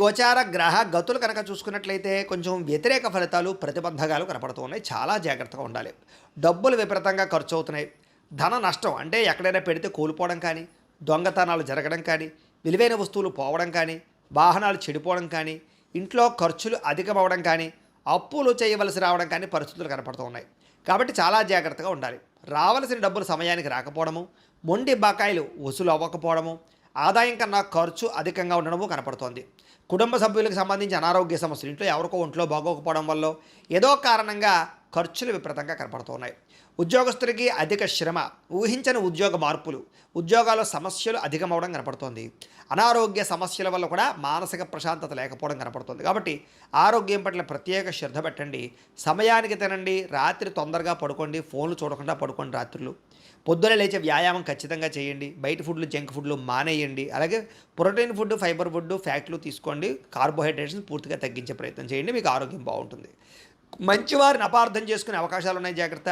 గోచార గ్రహ గతులు కనుక చూసుకున్నట్లయితే కొంచెం వ్యతిరేక ఫలితాలు, ప్రతిబంధకాలు కనపడుతూ ఉన్నాయి. చాలా జాగ్రత్తగా ఉండాలి. డబ్బులు విపరీతంగా ఖర్చు అవుతున్నాయి. ధన నష్టం అంటే ఎక్కడైనా పెడితే కోల్పోవడం కానీ, దొంగతనాలు జరగడం కానీ, విలువైన వస్తువులు పోవడం కానీ, వాహనాలు చెడిపోవడం కానీ, ఇంట్లో ఖర్చులు అధికమవ్వడం కానీ, అప్పులు చేయవలసి రావడం కానీ పరిస్థితులు కనపడుతూ ఉన్నాయి. కాబట్టి చాలా జాగ్రత్తగా ఉండాలి. రావలసిన డబ్బులు సమయానికి రాకపోవడము, మొండి బకాయిలు వసూలు అవ్వకపోవడము, ఆదాయం కన్నా ఖర్చు అధికంగా ఉండడము కనపడుతోంది. కుటుంబ సభ్యులకు సంబంధించి అనారోగ్య సమస్యలు, ఇంట్లో ఎవరికో ఒంట్లో బాగోకపోవడం వల్ల ఏదో కారణంగా ఖర్చులు విపరీతంగా కనపడుతున్నాయి. ఉద్యోగస్తులకి అధిక శ్రమ, ఊహించని ఉద్యోగ మార్పులు, ఉద్యోగాల్లో సమస్యలు అధికమవడం కనపడుతోంది. అనారోగ్య సమస్యల వల్ల కూడా మానసిక ప్రశాంతత లేకపోవడం కనపడుతుంది. కాబట్టి ఆరోగ్యం పట్ల ప్రత్యేక శ్రద్ధ పెట్టండి. సమయానికి తినండి, రాత్రి తొందరగా పడుకోండి, ఫోన్లు చూడకుండా పడుకోండి రాత్రులు. పొద్దున లేచే వ్యాయామం ఖచ్చితంగా చేయండి. బయట ఫుడ్లు, జంక్ ఫుడ్లు మానేయండి. అలాగే ప్రోటీన్ ఫుడ్, ఫైబర్ ఫుడ్, ఫ్యాట్లు తీసుకోండి. కార్బోహైడ్రేట్స్ని పూర్తిగా తగ్గించే ప్రయత్నం చేయండి. మీకు ఆరోగ్యం బాగుంటుంది. మంచివారిని అపార్థం చేసుకునే అవకాశాలు ఉన్నాయి, జాగ్రత్త.